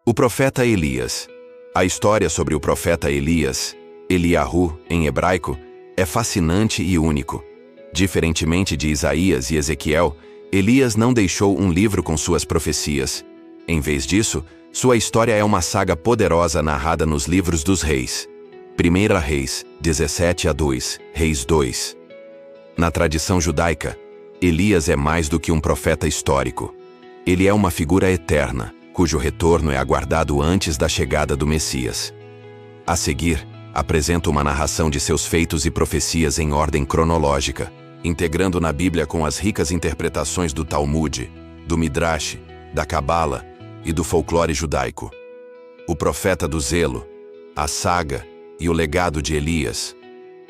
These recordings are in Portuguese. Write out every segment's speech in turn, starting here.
O profeta Elias. A história sobre o profeta Elias, Eliahu, em hebraico, é fascinante e único. Diferentemente de Isaías e Ezequiel, Elias não deixou um livro com suas profecias. Em vez disso, sua história é uma saga poderosa narrada nos livros dos reis. 1 Reis, 17-2, Reis 2. Na tradição judaica, Elias é mais do que um profeta histórico. Ele é uma figura eterna, cujo retorno é aguardado antes da chegada do Messias. A seguir, apresenta uma narração de seus feitos e profecias em ordem cronológica, integrando na Bíblia com as ricas interpretações do Talmud, do Midrash, da Cabala e do folclore judaico. O profeta do zelo, a saga e o legado de Elias.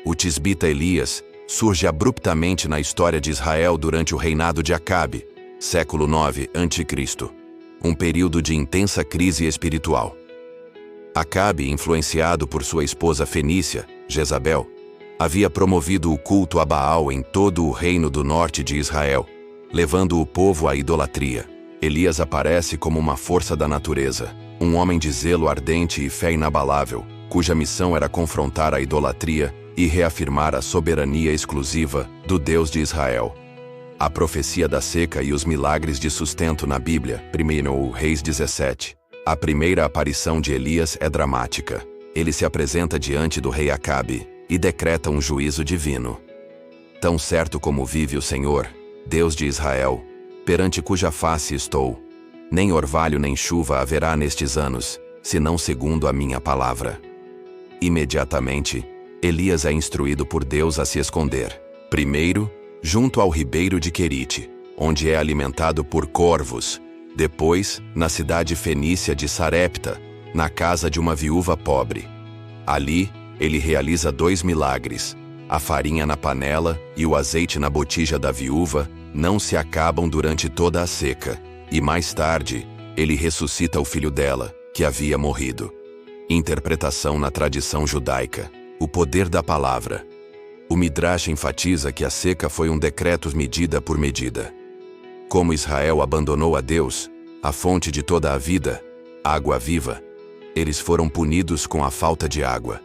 O tisbita Elias surge abruptamente na história de Israel durante o reinado de Acabe, século 9 a.C., um período de intensa crise espiritual. Acabe, influenciado por sua esposa fenícia, Jezabel, havia promovido o culto a Baal em todo o reino do norte de Israel, levando o povo à idolatria. Elias aparece como uma força da natureza, um homem de zelo ardente e fé inabalável, cuja missão era confrontar a idolatria e reafirmar a soberania exclusiva do Deus de Israel. A profecia da seca e os milagres de sustento na Bíblia, 1 Reis 17. A primeira aparição de Elias é dramática. Ele se apresenta diante do rei Acabe e decreta um juízo divino. Tão certo como vive o Senhor, Deus de Israel, perante cuja face estou, nem orvalho nem chuva haverá nestes anos, senão segundo a minha palavra. Imediatamente, Elias é instruído por Deus a se esconder. Primeiro, junto ao ribeiro de Querite, onde é alimentado por corvos. Depois, na cidade fenícia de Sarepta, na casa de uma viúva pobre. Ali, ele realiza 2 milagres. A farinha na panela e o azeite na botija da viúva não se acabam durante toda a seca. E mais tarde, ele ressuscita o filho dela, que havia morrido. Interpretação na tradição judaica. O poder da palavra. O Midrash enfatiza que a seca foi um decreto medida por medida. Como Israel abandonou a Deus, a fonte de toda a vida, água viva, eles foram punidos com a falta de água.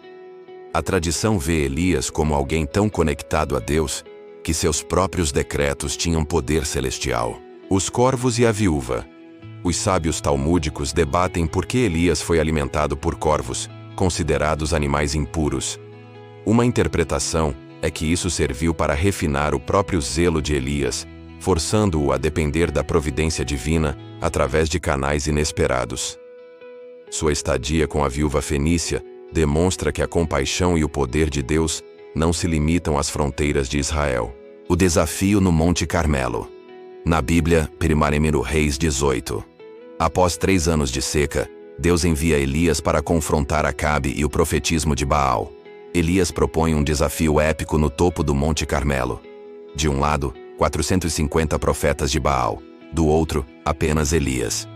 A tradição vê Elias como alguém tão conectado a Deus que seus próprios decretos tinham poder celestial. Os corvos e a viúva. Os sábios talmúdicos debatem por que Elias foi alimentado por corvos, considerados animais impuros. Uma interpretação é que isso serviu para refinar o próprio zelo de Elias, forçando-o a depender da providência divina através de canais inesperados. Sua estadia com a viúva fenícia demonstra que a compaixão e o poder de Deus não se limitam às fronteiras de Israel. O desafio no Monte Carmelo. Na Bíblia, 1 Reis 18. Após 3 anos de seca, Deus envia Elias para confrontar Acabe e o profetismo de Baal. Elias propõe um desafio épico no topo do Monte Carmelo. De um lado, 450 profetas de Baal. Do outro, apenas Elias.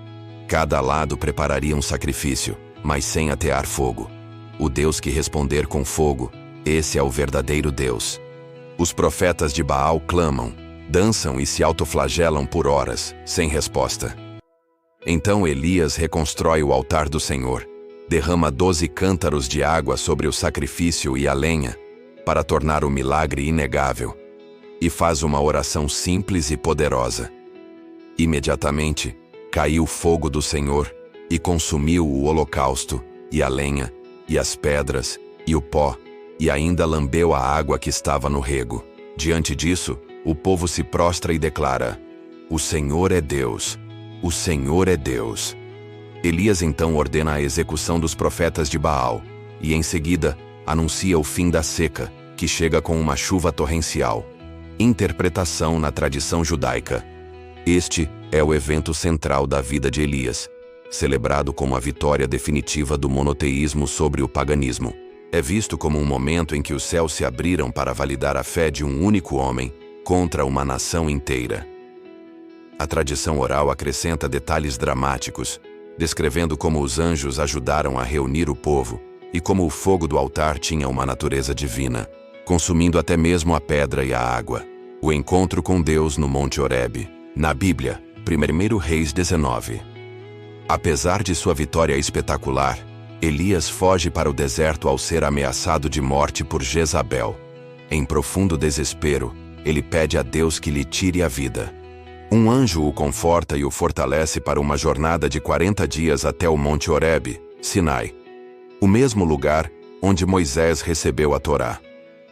Cada lado prepararia um sacrifício, mas sem atear fogo. O Deus que responder com fogo, esse é o verdadeiro Deus. Os profetas de Baal clamam, dançam e se autoflagelam por horas, sem resposta. Então Elias reconstrói o altar do Senhor, derrama 12 cântaros de água sobre o sacrifício e a lenha, para tornar o milagre inegável, e faz uma oração simples e poderosa. Imediatamente, caiu o fogo do Senhor, e consumiu o holocausto, e a lenha, e as pedras, e o pó, e ainda lambeu a água que estava no rego. Diante disso, o povo se prostra e declara: O Senhor é Deus, o Senhor é Deus. Elias então ordena a execução dos profetas de Baal, e em seguida, anuncia o fim da seca, que chega com uma chuva torrencial. Interpretação na tradição judaica. Este é o evento central da vida de Elias, celebrado como a vitória definitiva do monoteísmo sobre o paganismo. É visto como um momento em que os céus se abriram para validar a fé de um único homem contra uma nação inteira. A tradição oral acrescenta detalhes dramáticos, descrevendo como os anjos ajudaram a reunir o povo e como o fogo do altar tinha uma natureza divina, consumindo até mesmo a pedra e a água. O encontro com Deus no Monte Horebe. Na Bíblia, 1 Reis 19. Apesar de sua vitória espetacular, Elias foge para o deserto ao ser ameaçado de morte por Jezabel. Em profundo desespero, ele pede a Deus que lhe tire a vida. Um anjo o conforta e o fortalece para uma jornada de 40 dias até o Monte Horebe, Sinai, o mesmo lugar onde Moisés recebeu a Torá.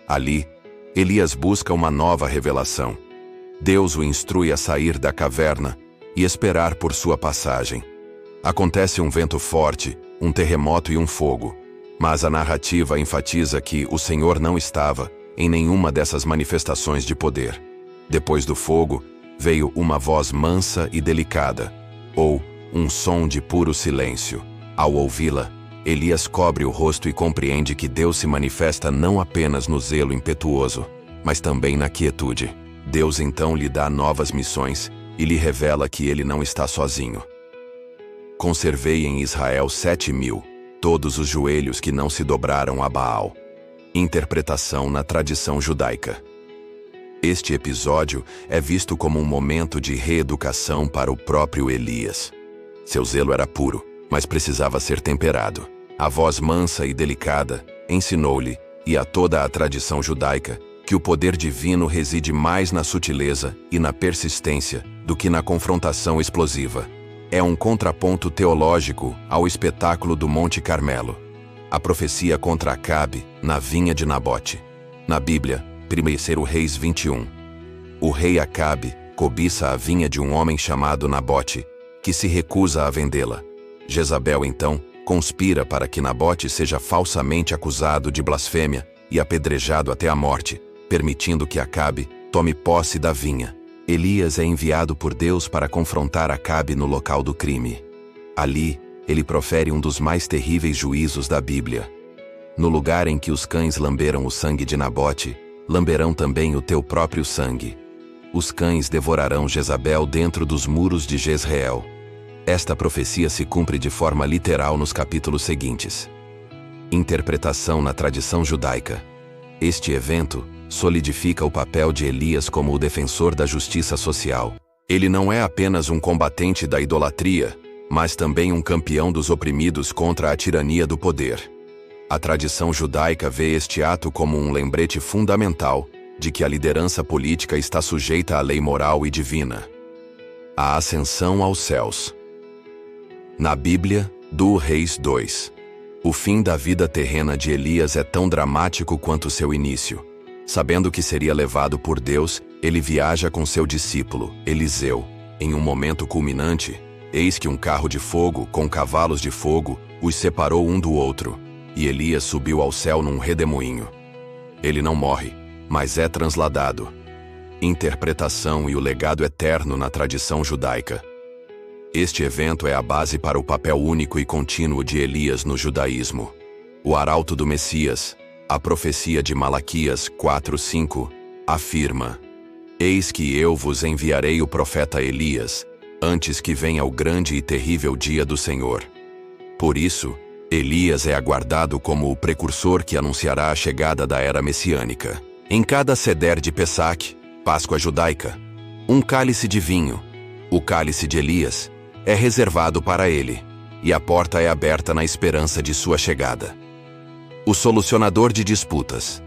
Ali, Elias busca uma nova revelação. Deus o instrui a sair da caverna e esperar por sua passagem. Acontece um vento forte, um terremoto e um fogo, mas a narrativa enfatiza que o Senhor não estava em nenhuma dessas manifestações de poder. Depois do fogo, veio uma voz mansa e delicada, ou um som de puro silêncio. Ao ouvi-la, Elias cobre o rosto e compreende que Deus se manifesta não apenas no zelo impetuoso, mas também na quietude. Deus então lhe dá novas missões e lhe revela que ele não está sozinho. Conservei em Israel 7.000, todos os joelhos que não se dobraram a Baal. Interpretação na tradição judaica. Este episódio é visto como um momento de reeducação para o próprio Elias. Seu zelo era puro, mas precisava ser temperado. A voz mansa e delicada ensinou-lhe, e a toda a tradição judaica, que o poder divino reside mais na sutileza e na persistência do que na confrontação explosiva. É um contraponto teológico ao espetáculo do Monte Carmelo. A profecia contra Acabe, na vinha de Nabote. Na Bíblia, 1 Reis 21. O rei Acabe cobiça a vinha de um homem chamado Nabote, que se recusa a vendê-la. Jezabel, então, conspira para que Nabote seja falsamente acusado de blasfêmia e apedrejado até a morte, permitindo que Acabe tome posse da vinha. Elias é enviado por Deus para confrontar Acabe no local do crime. Ali, ele profere um dos mais terríveis juízos da Bíblia. No lugar em que os cães lamberam o sangue de Nabote, lamberão também o teu próprio sangue. Os cães devorarão Jezabel dentro dos muros de Jezreel. Esta profecia se cumpre de forma literal nos capítulos seguintes. Interpretação na tradição judaica. Este evento solidifica o papel de Elias como o defensor da justiça social. Ele não é apenas um combatente da idolatria, mas também um campeão dos oprimidos contra a tirania do poder. A tradição judaica vê este ato como um lembrete fundamental de que a liderança política está sujeita à lei moral e divina. A ascensão aos céus. Na Bíblia, 2 Reis 2. O fim da vida terrena de Elias é tão dramático quanto seu início. Sabendo que seria levado por Deus, ele viaja com seu discípulo, Eliseu. Em um momento culminante, eis que um carro de fogo, com cavalos de fogo, os separou um do outro, e Elias subiu ao céu num redemoinho. Ele não morre, mas é transladado. Interpretação e o legado eterno na tradição judaica. Este evento é a base para o papel único e contínuo de Elias no judaísmo. O arauto do Messias, a profecia de Malaquias 4:5, afirma: Eis que eu vos enviarei o profeta Elias, antes que venha o grande e terrível dia do Senhor. Por isso, Elias é aguardado como o precursor que anunciará a chegada da era messiânica. Em cada seder de Pessac, Páscoa judaica, um cálice de vinho, o cálice de Elias, é reservado para ele, e a porta é aberta na esperança de sua chegada. O solucionador de disputas.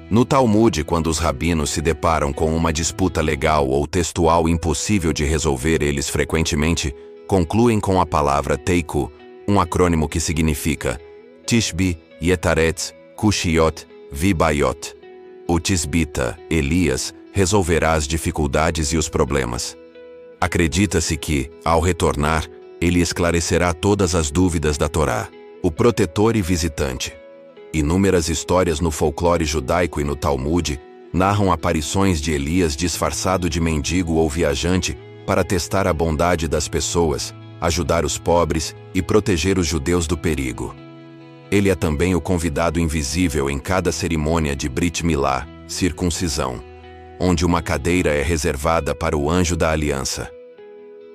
No Talmud, quando os rabinos se deparam com uma disputa legal ou textual impossível de resolver, eles frequentemente concluem com a palavra teiku, um acrônimo que significa Tishbi, Yetaretz, Kushiot, Vibayot. O tisbita, Elias, resolverá as dificuldades e os problemas. Acredita-se que, ao retornar, ele esclarecerá todas as dúvidas da Torá. O protetor e visitante. Inúmeras histórias no folclore judaico e no Talmud narram aparições de Elias disfarçado de mendigo ou viajante para testar a bondade das pessoas, ajudar os pobres e proteger os judeus do perigo. Ele é também o convidado invisível em cada cerimônia de Brit Milá, circuncisão, onde uma cadeira é reservada para o anjo da aliança.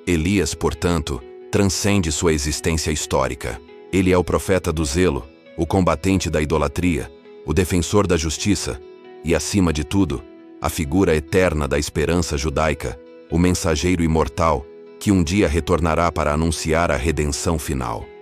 Elias, portanto, transcende sua existência histórica. Ele é o profeta do zelo, o combatente da idolatria, o defensor da justiça e, acima de tudo, a figura eterna da esperança judaica, o mensageiro imortal que um dia retornará para anunciar a redenção final.